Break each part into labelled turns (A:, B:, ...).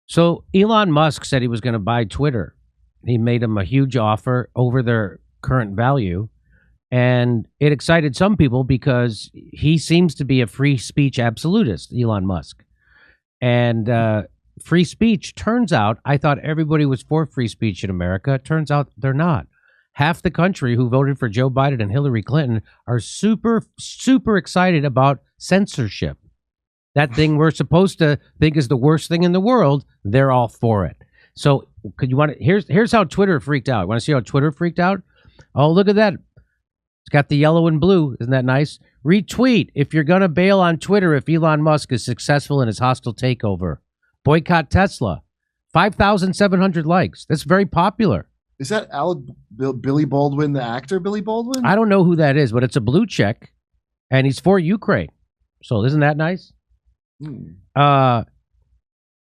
A: So Elon Musk said he was going to buy Twitter. He made him a huge offer over their current value. And it excited some people because he seems to be a free speech absolutist, Elon Musk. And free speech, turns out, I thought everybody was for free speech in America. Turns out they're not. Half the country who voted for Joe Biden and Hillary Clinton are super, super excited about censorship. That thing we're supposed to think is the worst thing in the world, they're all for it. So could you want to, here's how Twitter freaked out. Want to see how Twitter freaked out? Oh, look at that. It's got the yellow and blue. Isn't that nice? Retweet if you're going to bail on Twitter if Elon Musk is successful in his hostile takeover. Boycott Tesla. 5,700 likes. That's very popular.
B: Is that Billy Baldwin, the actor Billy Baldwin?
A: I don't know who that is, but it's a blue check, and he's for Ukraine. So isn't that nice?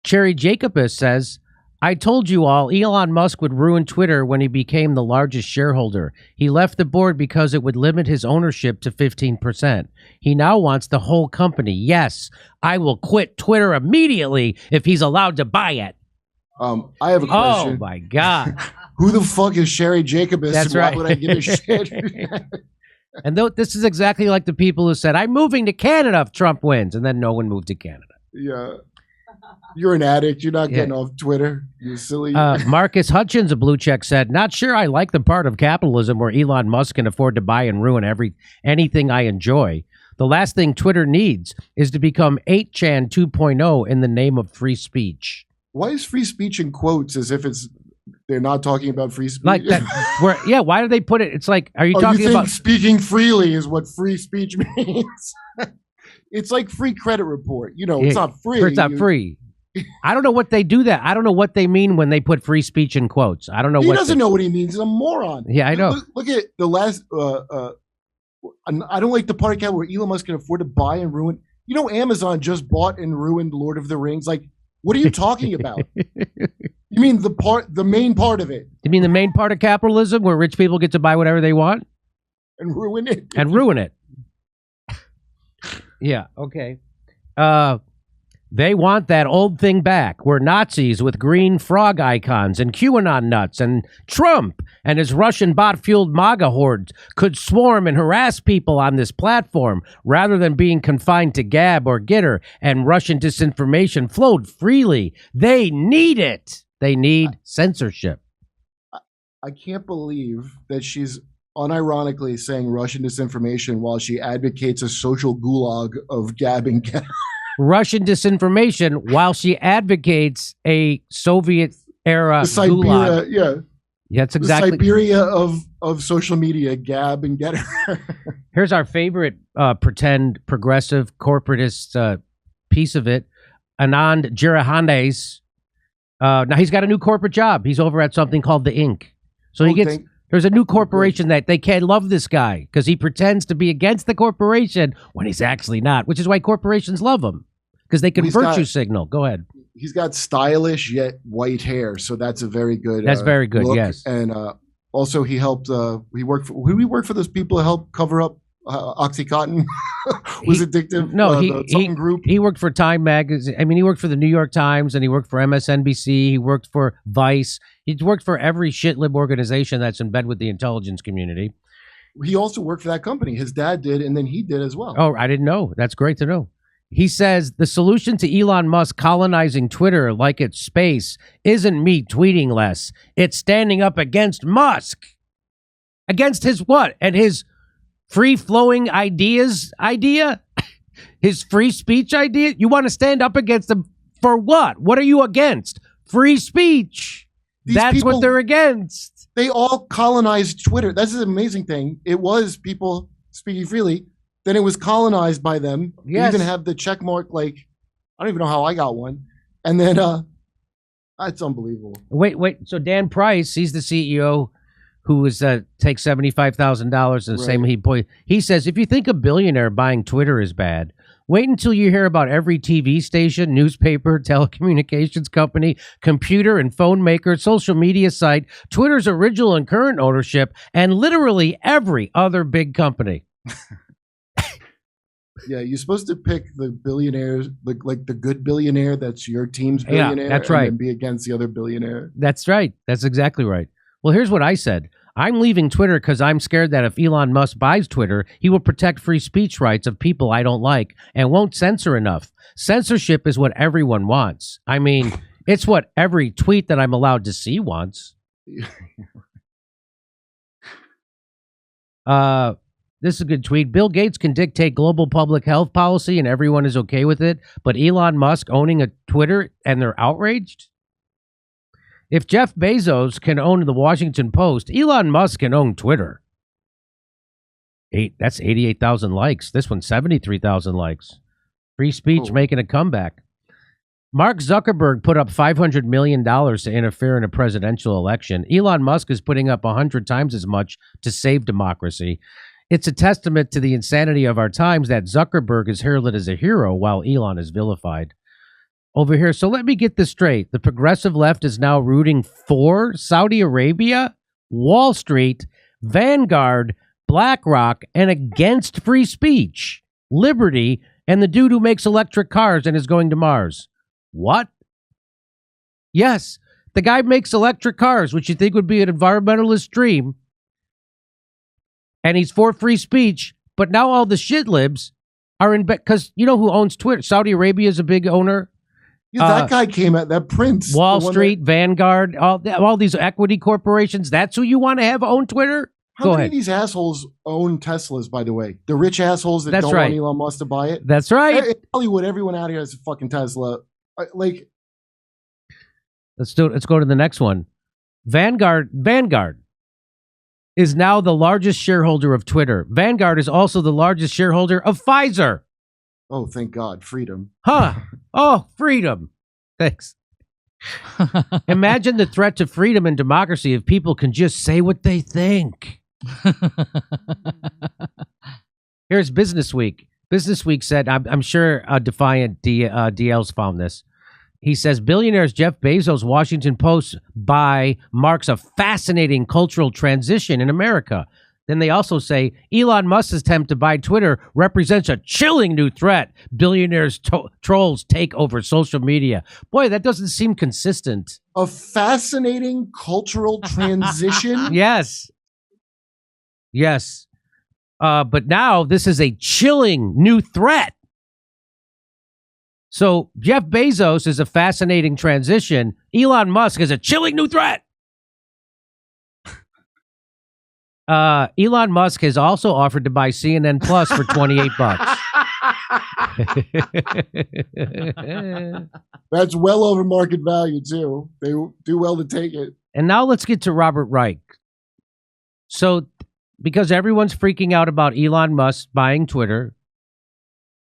A: Cherry Jacobus says, I told you all Elon Musk would ruin Twitter when he became the largest shareholder. He left the board because it would limit his ownership to 15%. He now wants the whole company. Yes, I will quit Twitter immediately if he's allowed to buy it.
B: I have a question.
A: Oh, my God.
B: Who the fuck is Cherry Jacobus?
A: That's
B: Why
A: right.
B: would I give a shit?
A: And this is exactly like the people who said, I'm moving to Canada if Trump wins. And then no one moved to Canada.
B: Yeah. You're an addict. You're not getting off Twitter. You silly.
A: Marcus Hutchins, a blue check, said, not sure I like the part of capitalism where Elon Musk can afford to buy and ruin anything I enjoy. The last thing Twitter needs is to become 8chan 2.0 in the name of free speech.
B: Why is free speech in quotes as if they're not talking about free speech?
A: Like that, why do they put it? It's like, are you talking about
B: speaking freely is what free speech means? It's like free credit report. It's not free.
A: It's not free. I don't know what they do that. I don't know what they mean when they put free speech in quotes. I don't know.
B: He doesn't know what he means. He's a moron.
A: Yeah, I know.
B: Look at the last. I don't like the part of Cat where Elon Musk can afford to buy and ruin. Amazon just bought and ruined Lord of the Rings. Like, what are you talking about? You mean the main part of it?
A: You mean the main part of capitalism where rich people get to buy whatever they want
B: and ruin it?
A: Yeah. Okay. They want that old thing back where Nazis with green frog icons and QAnon nuts and Trump and his Russian bot-fueled MAGA hordes could swarm and harass people on this platform rather than being confined to Gab or Gitter, and Russian disinformation flowed freely. They need it. They need censorship.
B: I can't believe that she's unironically saying Russian disinformation while she advocates a social gulag of Gab and Gitter.
A: Russian disinformation while she advocates a Soviet era
B: Siberia,
A: gulag. Yeah, that's exactly
B: the Siberia of social media, Gab and Getter.
A: Here's our favorite pretend progressive corporatist piece of it, Anand Giridharadas. Now he's got a new corporate job. He's over at something called the Inc. So there's a new corporation that they can't love this guy because he pretends to be against the corporation when he's actually not, which is why corporations love him because they can virtue signal. Go ahead.
B: He's got stylish yet white hair, so that's a very good.
A: That's very good.
B: Look.
A: Yes,
B: and also he helped. Who did he work for? Those people to help cover up OxyContin was addictive.
A: No,
B: group.
A: He worked for Time magazine. I mean, he worked for the New York Times and he worked for MSNBC. He worked for Vice. He's worked for every shitlib organization that's in bed with the intelligence community.
B: He also worked for that company. His dad did, and then he did as well.
A: Oh, I didn't know. That's great to know. He says the solution to Elon Musk colonizing Twitter like it's space isn't me tweeting less. It's standing up against Musk. Against his what? And his free-flowing ideas idea? His free speech idea? You want to stand up against him for what? What are you against? Free speech. That's what they're against.
B: They all colonized Twitter. That's an amazing thing. It was people speaking freely. Then it was colonized by them.
A: Yes.
B: They even have the check mark. Like, I don't even know how I got one. And then it's unbelievable.
A: Wait. So Dan Price, he's the CEO who takes $75,000 and same he says, if you think a billionaire buying Twitter is bad, wait until you hear about every TV station, newspaper, telecommunications company, computer and phone maker, social media site, Twitter's original and current ownership, and literally every other big company.
B: Yeah, you're supposed to pick the billionaires, like the good billionaire that's your team's
A: Yeah,
B: billionaire.
A: that's right.
B: And be against the other billionaire.
A: That's right. That's exactly right. Well, here's what I said. I'm leaving Twitter because I'm scared that if Elon Musk buys Twitter, he will protect free speech rights of people I don't like and won't censor enough. Censorship is what everyone wants. I mean, it's what every tweet that I'm allowed to see wants. This is a good tweet. Bill Gates can dictate global public health policy and everyone is okay with it, but Elon Musk owning a Twitter and they're outraged? If Jeff Bezos can own the Washington Post, Elon Musk can own Twitter. That's 88,000 likes. This one's 73,000 likes. Free speech making a comeback. Mark Zuckerberg put up $500 million to interfere in a presidential election. Elon Musk is putting up 100 times as much to save democracy. It's a testament to the insanity of our times that Zuckerberg is heralded as a hero while Elon is vilified. Over here, so let me get this straight. The progressive left is now rooting for Saudi Arabia, Wall Street, Vanguard, BlackRock, and against free speech, liberty, and the dude who makes electric cars and is going to Mars. What? Yes, the guy makes electric cars, which you think would be an environmentalist dream, and he's for free speech, but now all the shit libs are in because you know who owns Twitter? Saudi Arabia is a big owner.
B: Yeah, that guy came out, that Prince.
A: Wall Street, Vanguard, all these equity corporations. That's who you want to have own Twitter?
B: How many of these assholes own Teslas, by the way? The rich assholes that don't want Elon Musk to buy it?
A: That's right.
B: In Hollywood, everyone out here has a fucking Tesla. Like,
A: let's go to the next one. Vanguard is now the largest shareholder of Twitter. Vanguard is also the largest shareholder of Pfizer.
B: Oh, thank God. Freedom.
A: Huh. Oh, freedom. Thanks. Imagine the threat to freedom and democracy if people can just say what they think. Here's Business Week. Business Week said, I'm sure Defiant DL's found this. He says, billionaires Jeff Bezos' Washington Post buy marks a fascinating cultural transition in America. Then they also say Elon Musk's attempt to buy Twitter represents a chilling new threat. Billionaires trolls take over social media. Boy, that doesn't seem consistent.
B: A fascinating cultural transition?
A: Yes. But now this is a chilling new threat. So Jeff Bezos is a fascinating transition. Elon Musk is a chilling new threat. Elon Musk has also offered to buy CNN Plus for $28.
B: That's well over market value, too. They do well to take it.
A: And now let's get to Robert Reich. So, because everyone's freaking out about Elon Musk buying Twitter,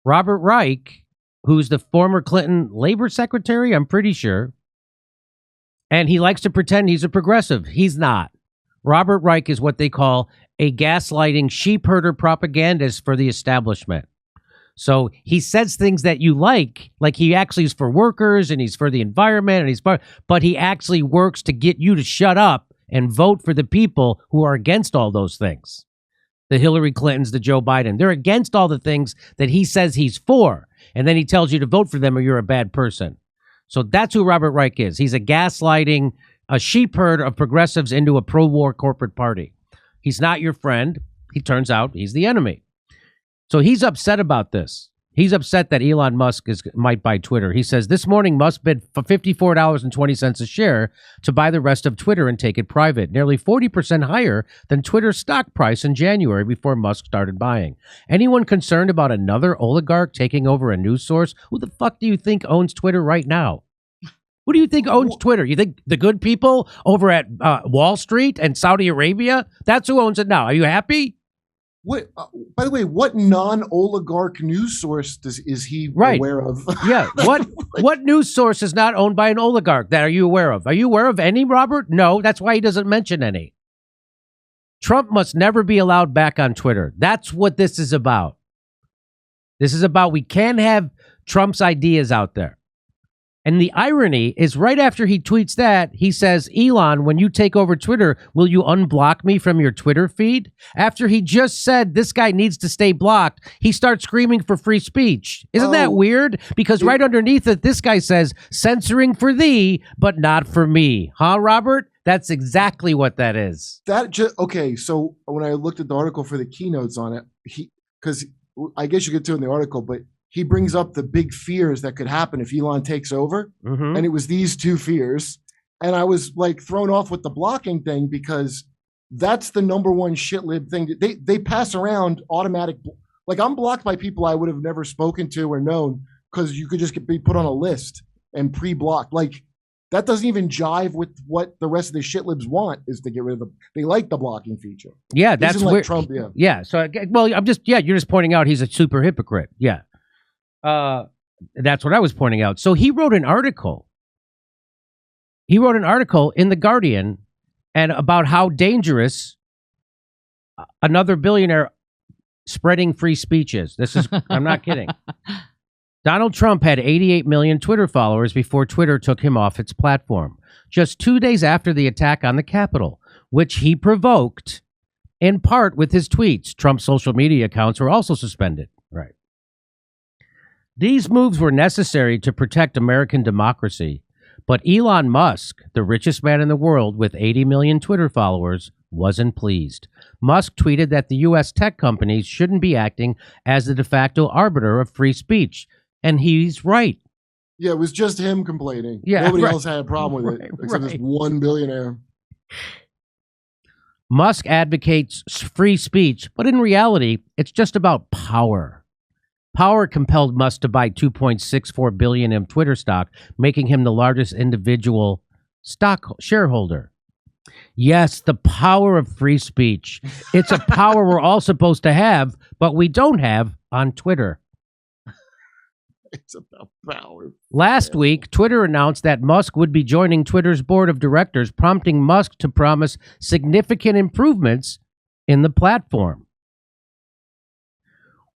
A: Robert Reich, who's the former Clinton labor secretary, I'm pretty sure, and he likes to pretend he's a progressive. He's not. Robert Reich is what they call a gaslighting sheep herder propagandist for the establishment. So he says things that you like he actually is for workers and he's for the environment and but he actually works to get you to shut up and vote for the people who are against all those things. The Hillary Clintons, the Joe Biden, they're against all the things that he says he's for. And then he tells you to vote for them or you're a bad person. So that's who Robert Reich is. He's a gaslighting, a sheep herd of progressives into a pro-war corporate party. He's not your friend. He turns out he's the enemy. So he's upset about this. He's upset that Elon Musk might buy Twitter. He says, this morning Musk bid for $54.20 a share to buy the rest of Twitter and take it private, nearly 40% higher than Twitter's stock price in January before Musk started buying. Anyone concerned about another oligarch taking over a news source? Who the fuck do you think owns Twitter right now? Who do you think owns Twitter? You think the good people over at Wall Street and Saudi Arabia? That's who owns it now. Are you happy?
B: What? By the way, what non-oligarch news source is he aware of?
A: Yeah. What news source is not owned by an oligarch that are you aware of? Are you aware of any, Robert? No. That's why he doesn't mention any. Trump must never be allowed back on Twitter. That's what this is about. This is about we can't have Trump's ideas out there. And the irony is right after he tweets that, he says, Elon, when you take over Twitter, will you unblock me from your Twitter feed? After he just said this guy needs to stay blocked, he starts screaming for free speech. Isn't that weird? Because right underneath it, this guy says, censoring for thee, but not for me. Huh, Robert? That's exactly what that is.
B: Okay, so when I looked at the article for the keynotes on it, because I guess you get to in the article, but he brings up the big fears that could happen if Elon takes over.
A: Mm-hmm.
B: And it was these two fears. And I was like thrown off with the blocking thing because that's the number one shitlib thing. They pass around automatic. Like I'm blocked by people I would have never spoken to or known because you could just be put on a list and pre-blocked. Like that doesn't even jive with what the rest of the shitlibs want is to get rid of them. They like the blocking feature.
A: Yeah, that's
B: like
A: weird.
B: Trump.
A: Yeah. So, well, you're just pointing out he's a super hypocrite. Yeah. That's what I was pointing out. So he wrote an article. He wrote an article in The Guardian and about how dangerous another billionaire spreading free speech is. This is, I'm not kidding. Donald Trump had 88 million Twitter followers before Twitter took him off its platform, just 2 days after the attack on the Capitol, which he provoked in part with his tweets. Trump's social media accounts were also suspended. Right. These moves were necessary to protect American democracy, but Elon Musk, the richest man in the world with 80 million Twitter followers, wasn't pleased. Musk tweeted that the U.S. tech companies shouldn't be acting as the de facto arbiter of free speech, and he's right.
B: Yeah, it was just him complaining.
A: Yeah,
B: nobody else had a problem with it except this one billionaire.
A: Musk advocates free speech, but in reality, it's just about power. Power compelled Musk to buy $2.64 billion in Twitter stock, making him the largest individual stock shareholder. Yes, the power of free speech. It's a power we're all supposed to have, but we don't have on Twitter.
B: It's about power.
A: Last week, Twitter announced that Musk would be joining Twitter's board of directors, prompting Musk to promise significant improvements in the platform.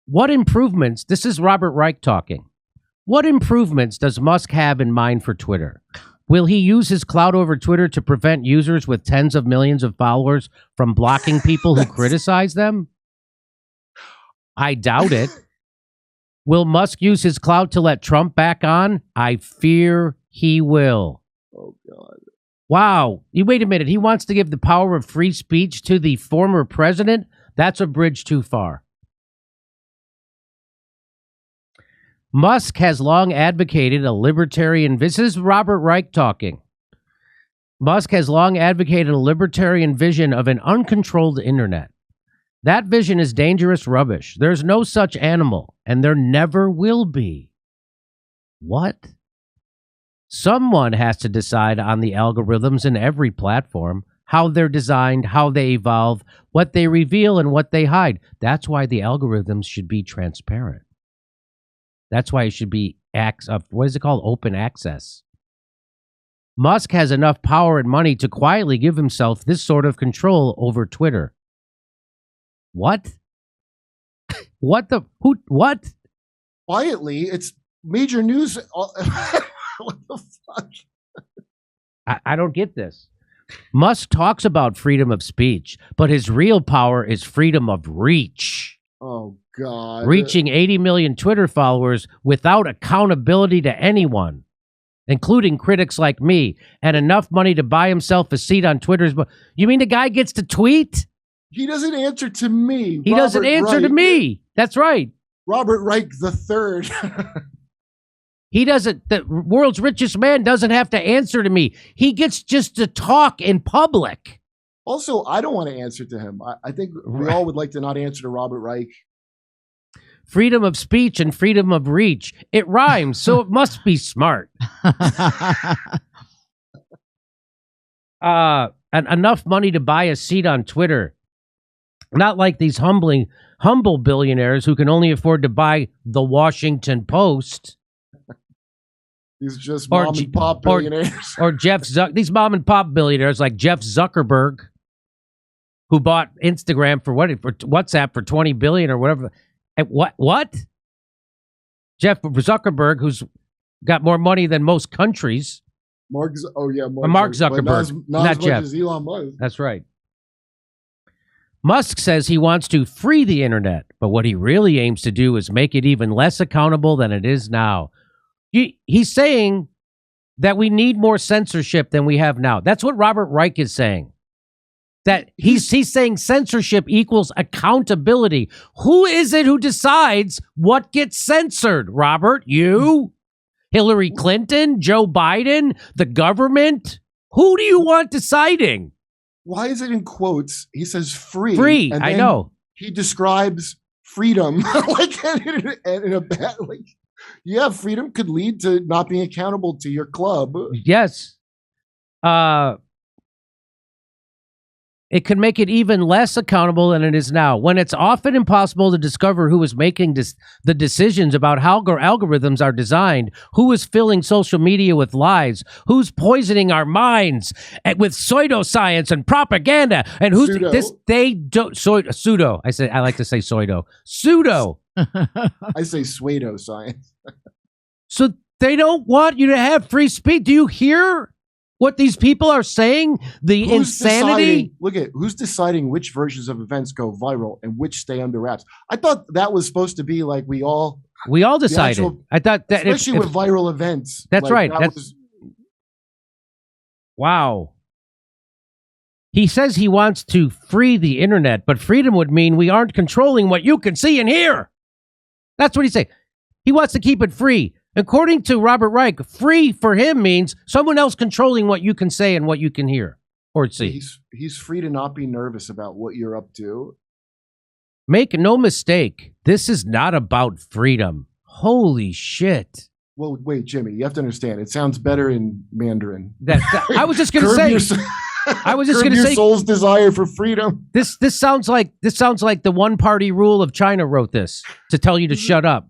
A: What improvements, this is Robert Reich talking, what improvements does Musk have in mind for Twitter? Will he use his clout over Twitter to prevent users with tens of millions of followers from blocking people who criticize them? I doubt it. Will Musk use his clout to let Trump back on? I fear he will.
B: Oh, God.
A: Wow. Wait a minute. He wants to give the power of free speech to the former president? That's a bridge too far. Musk has long advocated a libertarian. This is Robert Reich talking. Musk has long advocated a libertarian vision of an uncontrolled internet. That vision is dangerous rubbish. There's no such animal, and there never will be. What? Someone has to decide on the algorithms in every platform, how they're designed, how they evolve, what they reveal, and what they hide. That's why the algorithms should be transparent. That's why it should be what is it called? Open access. Musk has enough power and money to quietly give himself this sort of control over Twitter. What? What?
B: Quietly, it's major news. What the fuck?
A: I don't get this. Musk talks about freedom of speech, but his real power is freedom of reach.
B: Oh, God.
A: Reaching 80 million Twitter followers without accountability to anyone, including critics like me, and enough money to buy himself a seat on Twitter's. You mean the guy gets to tweet?
B: He doesn't answer to me.
A: He doesn't answer to me. That's right.
B: Robert Reich III.
A: He doesn't, the world's richest man doesn't have to answer to me. He gets just to talk in public.
B: Also, I don't want to answer to him. I think we all would like to not answer to Robert Reich.
A: Freedom of speech and freedom of reach. It rhymes, so it must be smart. And enough money to buy a seat on Twitter. Not like these humble billionaires who can only afford to buy the Washington Post.
B: These just mom and pop billionaires.
A: Or these mom and pop billionaires like Jeff Zuckerberg, who bought Instagram for WhatsApp for $20 billion or whatever. And what? Jeff Zuckerberg, who's got more money than most countries.
B: Mark
A: Mark Zuckerberg,
B: not as much
A: Jeff.
B: as Elon Musk.
A: That's right. Musk says he wants to free the internet, but what he really aims to do is make it even less accountable than it is now. He's saying that we need more censorship than we have now. That's what Robert Reich is saying. That he's saying censorship equals accountability. Who is it who decides what gets censored, Robert? You? Hillary Clinton? Joe Biden? The government? Who do you want deciding?
B: Why is it in quotes? He says free.
A: Free,
B: and
A: I
B: then
A: know.
B: He describes freedom like in a bad, like, yeah, freedom could lead to not being accountable to your club.
A: Yes. It can make it even less accountable than it is now, when it's often impossible to discover who is making the decisions about how algorithms are designed, who is filling social media with lies, who's poisoning our minds with pseudoscience and propaganda, and who's
B: Pseudo.
A: pseudo. I like to say pseudo.
B: I say pseudoscience.
A: So they don't want you to have free speech. Do you hear what these people are saying? The insanity.
B: Who's deciding which versions of events go viral and which stay under wraps? I thought that was supposed to be like we all
A: decided. I thought that
B: especially with viral events.
A: That's
B: like,
A: right. Wow. He says he wants to free the internet, but freedom would mean we aren't controlling what you can see and hear. That's what he's saying. He wants to keep it free. According to Robert Reich, free for him means someone else controlling what you can say and what you can hear or see.
B: He's free to not be nervous about what you're up to.
A: Make no mistake, this is not about freedom. Holy shit.
B: Well, wait, Jimmy, you have to understand. It sounds better in Mandarin.
A: I was just going to say. I was just going to say,
B: soul's desire for freedom.
A: This sounds like the one party rule of China wrote this to tell you to shut up.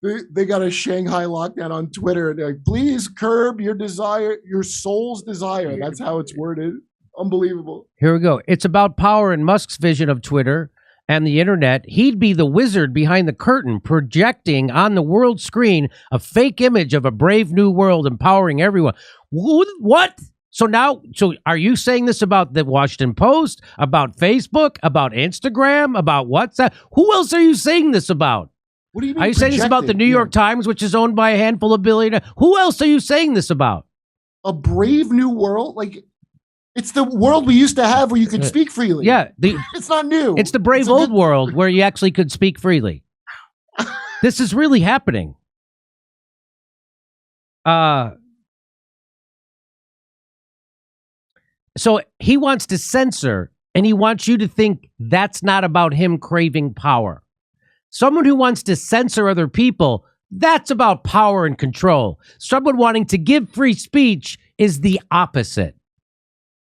B: They got a Shanghai lockdown on Twitter, and they're like, please curb your desire, your soul's desire. That's how it's worded. Unbelievable.
A: Here we go. It's about power and Musk's vision of Twitter and the internet. He'd be the wizard behind the curtain, projecting on the world screen a fake image of a brave new world, empowering everyone. What? So are you saying this about the Washington Post, about Facebook, about Instagram, about WhatsApp? Who else are you saying this about?
B: What do you mean?
A: Are you saying this about the New York Times, which is owned by a handful of billionaires? Who else are you saying this about?
B: A brave new world? Like, it's the world we used to have where you could speak freely.
A: Yeah.
B: It's not new.
A: It's the brave old world where you actually could speak freely. This is really happening. So he wants to censor, and he wants you to think that's not about him craving power. Someone who wants to censor other people, that's about power and control. Someone wanting to give free speech is the opposite.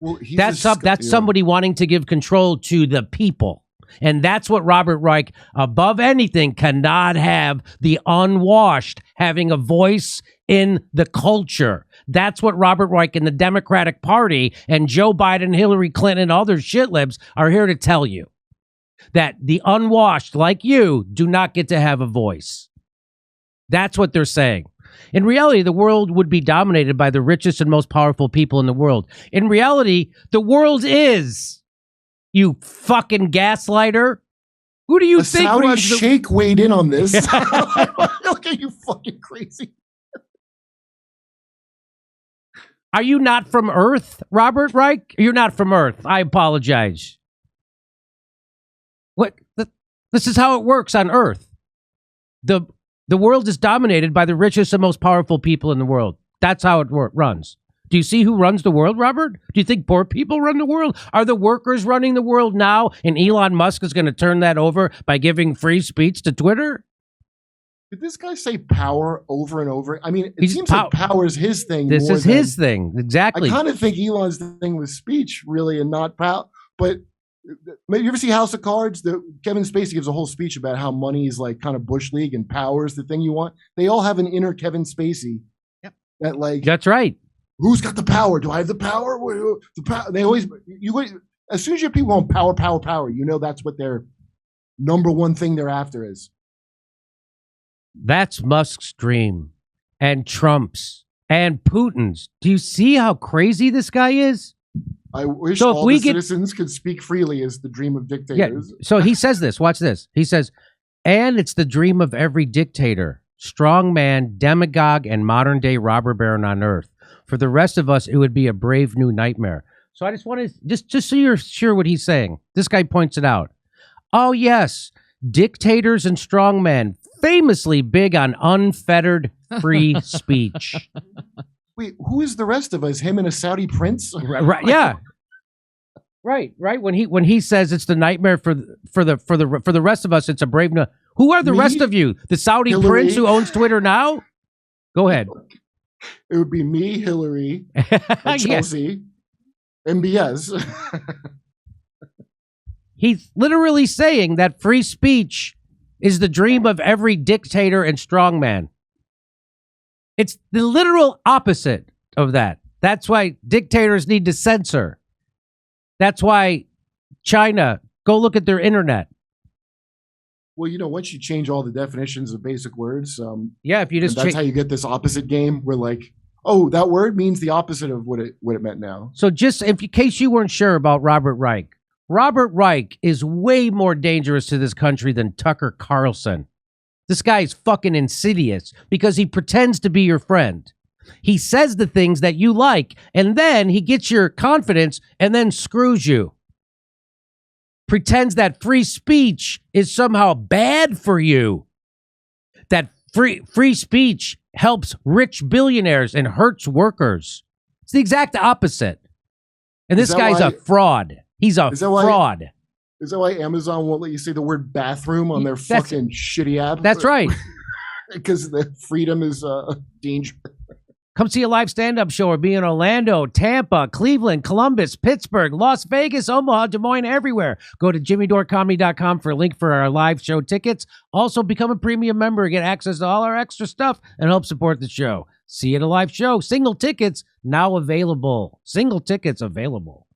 B: Well,
A: that's somebody wanting to give control to the people. And that's what Robert Reich, above anything, cannot have the unwashed having a voice in the culture. That's what Robert Reich and the Democratic Party and Joe Biden, Hillary Clinton, and other shitlibs are here to tell you. That the unwashed, like you, do not get to have a voice. That's what they're saying. In reality, the world would be dominated by the richest and most powerful people in the world. In reality, the world is. You fucking gaslighter. Who do you think
B: runs the Sheikh weighed in on this? Look at you, fucking crazy.
A: Are you not from Earth, Robert Reich? You're not from Earth. I apologize. This is how it works on Earth. The world is dominated by the richest and most powerful people in the world. That's how it runs. Do you see who runs the world, Robert? Do you think poor people run the world? Are the workers running the world now? And Elon Musk is going to turn that over by giving free speech to Twitter?
B: Did this guy say power over and over? I mean, it seems like power is his thing.
A: This is his thing. Exactly.
B: I kind of think Elon's thing was speech, really, and not power. But you ever see House of Cards? Kevin Spacey gives a whole speech about how money is like kind of Bush League and power is the thing you want. They all have an inner Kevin Spacey.
A: Yep.
B: That's
A: right.
B: Who's got the power? Do I have the power? The power. They always as soon as your people want power, you know that's what their number one thing they're after is.
A: That's Musk's dream. and Trump's and Putin's. Do you see how crazy this guy is?
B: I wish
A: So if
B: all
A: we
B: the
A: get-
B: citizens could speak freely as the dream of
A: Yeah.
B: dictators.
A: So he says this. Watch this. He says, and it's the dream of every dictator, strongman, demagogue, and modern day robber baron on earth. For the rest of us, it would be a brave new nightmare. So I just want to, just so you're sure what he's saying, this guy points it out. Oh, yes, dictators and strongmen, famously big on unfettered free speech.
B: Wait, who is the rest of us? Him and a Saudi prince?
A: Right, yeah. Right. When he says it's the nightmare for the rest of us, it's a brave no. Who are the
B: Me?
A: rest of you? The Saudi
B: Hillary?
A: prince who owns Twitter now? Go ahead.
B: It would be me, Hillary, and
A: Yeah.
B: Chelsea, MBS.
A: He's literally saying that free speech is the dream of every dictator and strongman. It's the literal opposite of that. That's why dictators need to censor. That's why China, go look at their internet.
B: Well, once you change all the definitions of basic words,
A: Yeah, if you just
B: that's how you get this opposite game. Where like, oh, that word means the opposite of what it meant now.
A: So just in case you weren't sure about Robert Reich is way more dangerous to this country than Tucker Carlson. This guy's fucking insidious because he pretends to be your friend. He says the things that you like, and then he gets your confidence and then screws you. Pretends that free speech is somehow bad for you. That free speech helps rich billionaires and hurts workers. It's the exact opposite. And
B: Is
A: this
B: that
A: guy's
B: why-
A: a fraud. He's a
B: Is that why-
A: fraud.
B: Is that why Amazon won't let you say the word bathroom on their
A: That's-
B: fucking shitty app?
A: That's right.
B: Because the freedom is dangerous.
A: Come see a live stand-up show or be in Orlando, Tampa, Cleveland, Columbus, Pittsburgh, Las Vegas, Omaha, Des Moines, everywhere. Go to jimmydorecomedy.com for a link for our live show tickets. Also, become a premium member and get access to all our extra stuff and help support the show. See you at a live show. Single tickets now available. Single tickets available.